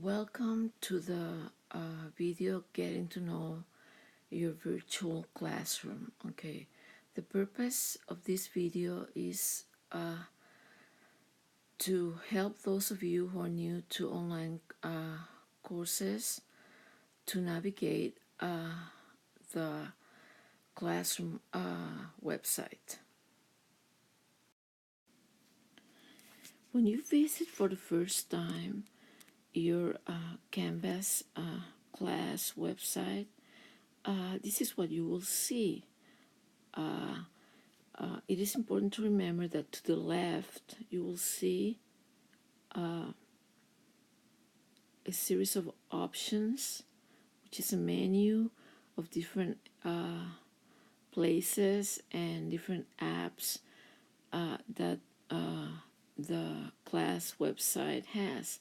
Welcome to the video Getting to Know Your Virtual Classroom. Okay, the purpose of this video is to help those of you who are new to online courses to navigate the classroom website. When you visit for the first time your Canvas class website, this is what you will see. It is important to remember that to the left you will see a series of options, which is a menu of different places and different apps that the class website has.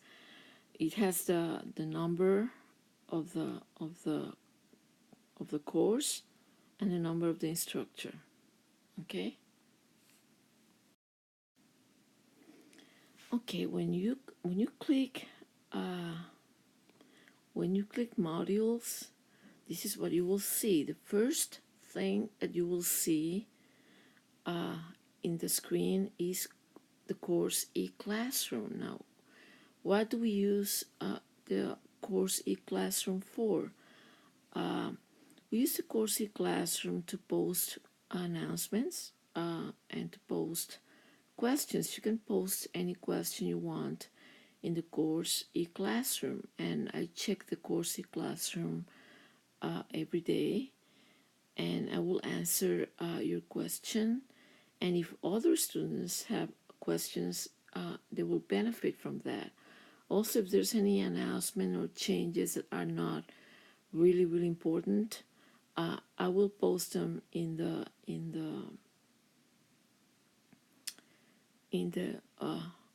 It has the number of the course and the number of the instructor. Okay. Okay. When you click modules, this is what you will see. The first thing that you will see in the screen is the course e-classroom. Now, what do we use the course e-classroom for? We use the course e-classroom to post announcements and to post questions. You can post any question you want in the course e-classroom, and I check the course e-classroom every day, and I will answer your question. And if other students have questions, they will benefit from that. Also, if there's any announcement or changes that are not really important, I will post them in the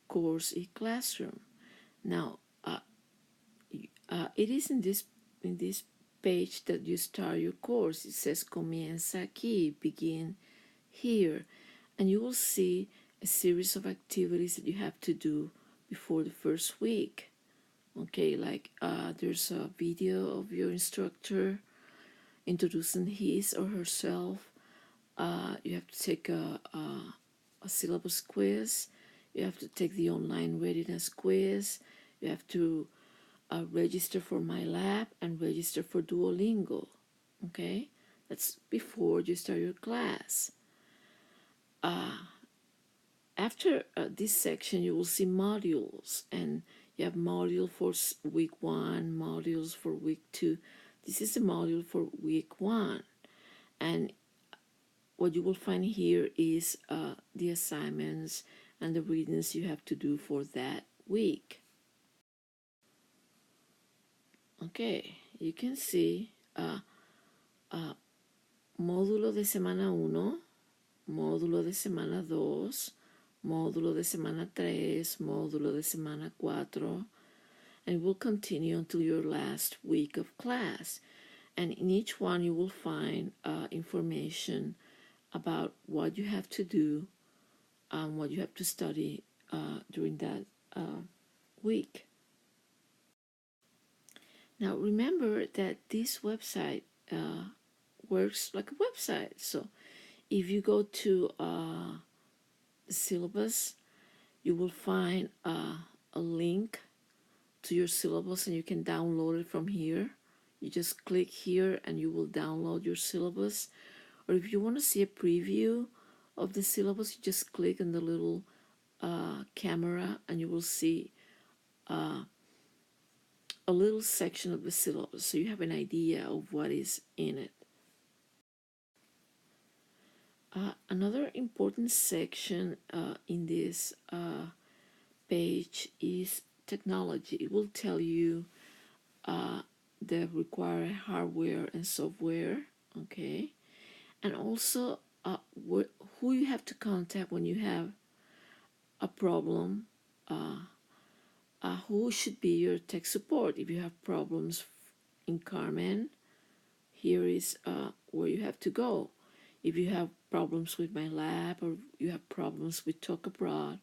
course e-classroom. Now, it is in this page that you start your course. It says comienza aquí, begin here, and you will see a series of activities that you have to do before the first week. Okay, like there's a video of your instructor introducing his or herself. You have to take a syllabus quiz. You have to take the online readiness quiz. You have to register for My Lab and register for Duolingo. Okay, that's before you start your class. After this section, you will see modules, and you have module for week 1, modules for week 2. This is the module for week 1, and what you will find here is the assignments and the readings you have to do for that week. Okay, you can see módulo de semana 1, módulo de semana 2, módulo de semana 3, módulo de semana 4, and will continue until your last week of class. And in each one you will find information about what you have to do, what you have to study during that week. Now remember that this website works like a website. So if you go to the syllabus, you will find a link to your syllabus, and you can download it from here. You just click here and you will download your syllabus. Or if you want to see a preview of the syllabus, you just click on the little camera and you will see a little section of the syllabus, so you have an idea of what is in it. Another important section in this page is technology. It will tell you the required hardware and software, okay, and also who you have to contact when you have a problem, who should be your tech support. If you have problems in Carmen, here is where you have to go. If you have problems with My Lab or you have problems with Talk Abroad,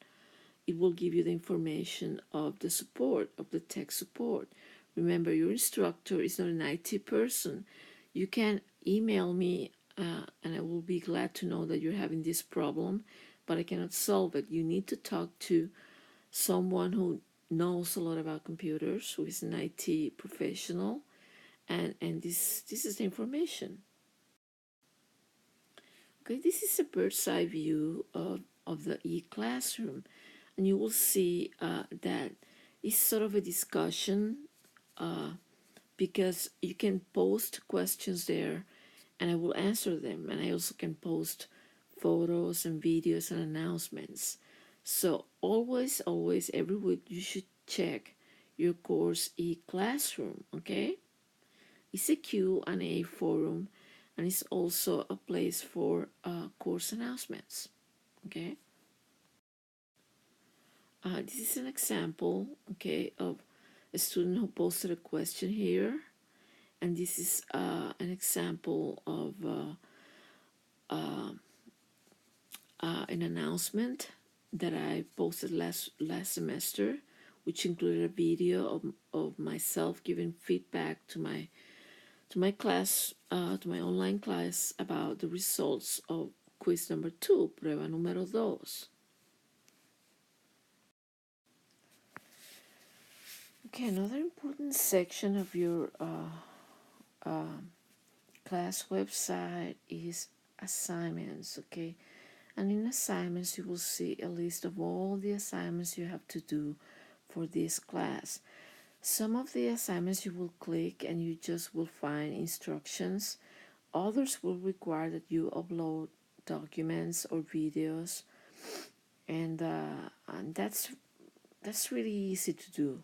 it will give you the information of the support, of the tech support. Remember, your instructor is not an IT person. You can email me, and I will be glad to know that you're having this problem, but I cannot solve it. You need to talk to someone who knows a lot about computers, who is an IT professional, and this is the information. Okay, this is a bird's eye view of the e-classroom, and you will see that it's sort of a discussion because you can post questions there and I will answer them, and I also can post photos and videos and announcements. So always, every week you should check your course e-classroom, okay? It's a Q&A forum, and it's also a place for course announcements, okay? This is an example, okay, of a student who posted a question here, and this is an example of an announcement that I posted last semester, which included a video of myself giving feedback to my class, to my online class about the results of quiz number 2, prueba número 2. Okay, another important section of your class website is assignments, okay? And in assignments, you will see a list of all the assignments you have to do for this class. Some of the assignments you will click and you just will find instructions. Others will require that you upload documents or videos, and that's really easy to do.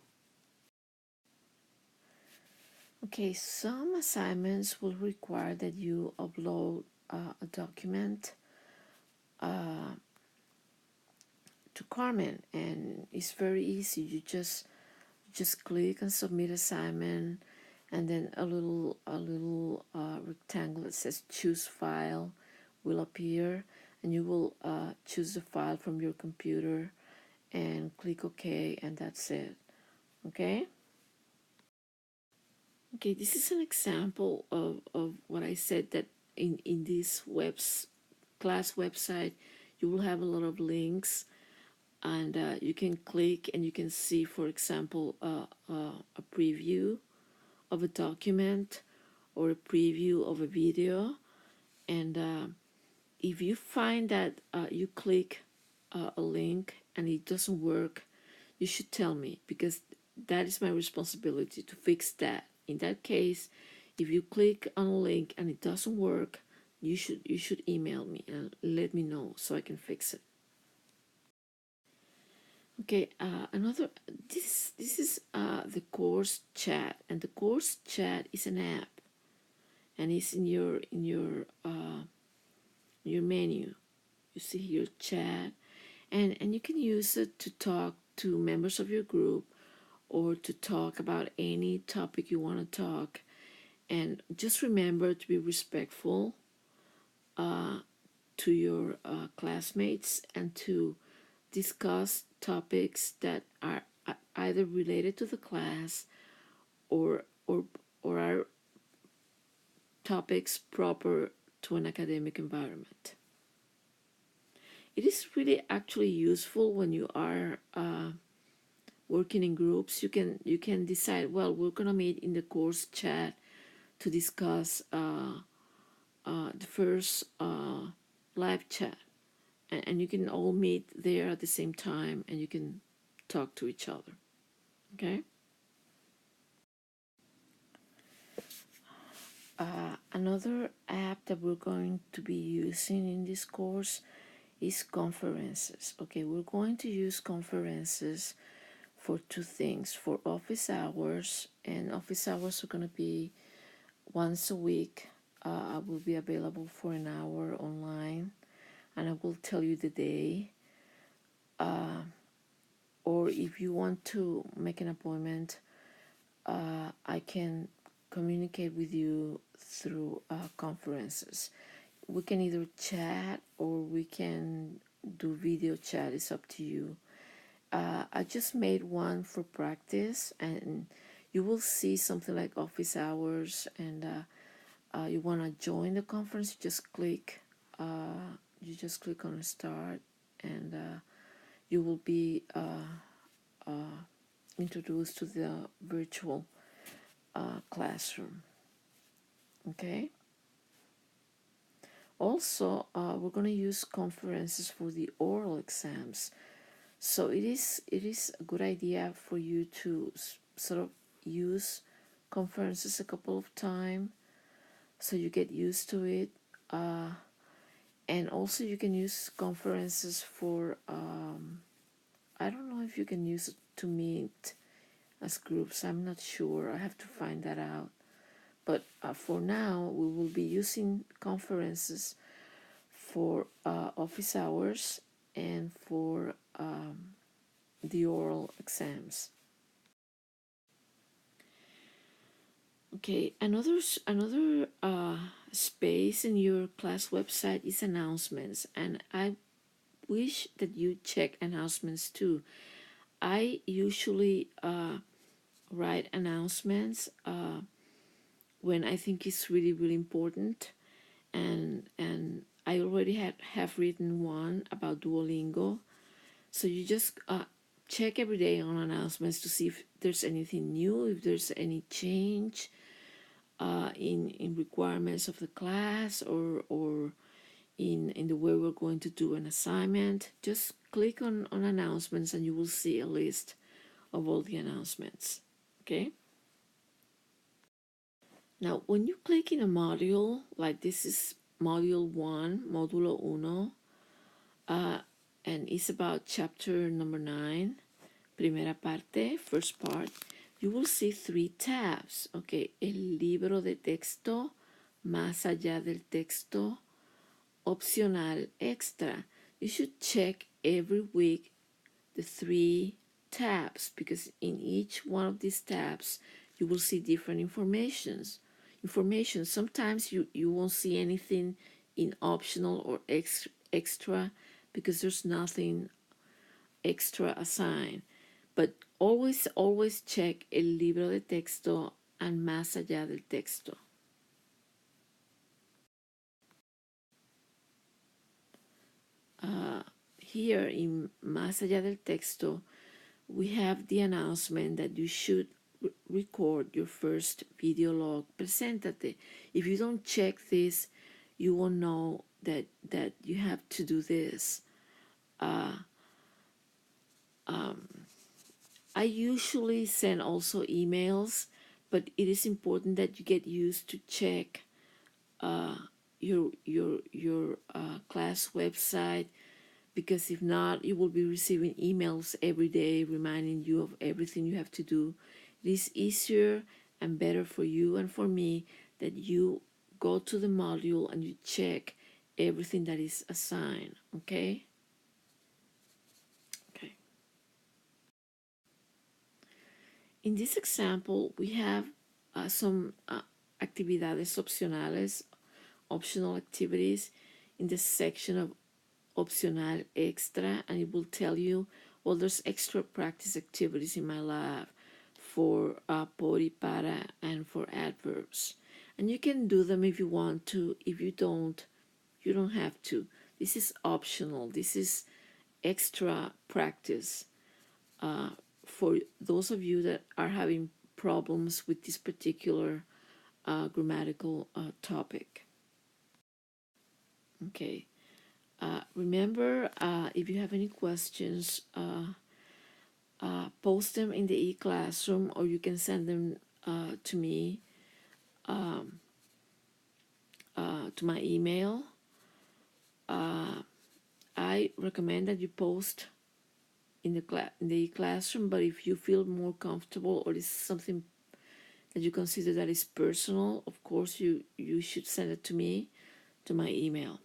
Okay, some assignments will require that you upload a document to Carmen, and it's very easy. You just click and submit assignment, and then a little rectangle that says choose file will appear, and you will choose the file from your computer and click OK, and that's it. Okay, this is an example of what I said, that in this class website you will have a lot of links, and you can click and you can see, for example, a preview of a document or a preview of a video. And if you find that you click a link and it doesn't work, you should tell me, because that is my responsibility to fix that. In that case, if you click on a link and it doesn't work, you should email me and let me know so I can fix it. Okay, this is the course chat, and the course chat is an app, and it's in your menu. You see here chat, and you can use it to talk to members of your group or to talk about any topic you want to talk. And just remember to be respectful to your classmates, and to discuss topics that are either related to the class or are topics proper to an academic environment. It is really actually useful when you are working in groups. You can decide, well, we're gonna meet in the course chat to discuss the first live chat, and you can all meet there at the same time and you can talk to each other. Okay. Another app that we're going to be using in this course is conferences. Okay, we're going to use conferences for two things: for office hours, and office hours are going to be once a week. I will be available for an hour online, and I will tell you the day. Or if you want to make an appointment, I can communicate with you through conferences. We can either chat or we can do video chat. It's up to you. I just made one for practice, and you will see something like office hours, and you want to join the conference, you just click on start, and you will be introduced to the virtual classroom. Okay. Also, we're going to use conferences for the oral exams. So it is a good idea for you to sort of use conferences a couple of times so you get used to it. And also you can use conferences for, I don't know if you can use it to meet as groups. I'm not sure. I have to find that out. But for now, we will be using conferences for office hours and for the oral exams. Okay, another space in your class website is announcements, and I wish that you check announcements too. I usually write announcements when I think it's really important, and I already have written one about Duolingo. So you just check every day on announcements to see if there's anything new, if there's any change in requirements of the class, or in the way we're going to do an assignment. Just click on announcements and you will see a list of all the announcements. Okay. Now, when you click in a module, like this is module 1, modulo 1, and it's about chapter number 9, primera parte, first part, you will see 3 tabs. Okay, el libro de texto, más allá del texto, opcional, extra. You should check every week the 3 tabs, because in each one of these tabs you will see different information. Sometimes you won't see anything in optional or extra because there's nothing extra assigned. But always check el libro de texto and más allá del texto. Here in más allá del texto, we have the announcement that you should record your first video log. Preséntate. If you don't check this, you won't know that you have to do this. I usually send also emails, but it is important that you get used to check your class website, because if not, you will be receiving emails every day reminding you of everything you have to do. It is easier and better for you and for me that you go to the module and you check everything that is assigned. Okay. In this example, we have some actividades opcionales, optional activities in the section of opcional extra, and it will tell you, well, there's extra practice activities in my lab for por y para and for adverbs. And you can do them if you want to. If you don't, you don't have to. This is optional. This is extra practice for those of you that are having problems with this particular grammatical topic. Okay. Remember, if you have any questions, post them in the e-classroom, or you can send them to me, to my email. I recommend that you post in the e-classroom, but if you feel more comfortable or it's something that you consider that is personal, of course you should send it to me, to my email.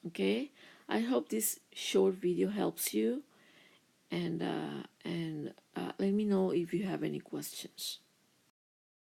Okay, I hope this short video helps you, and let me know if you have any questions.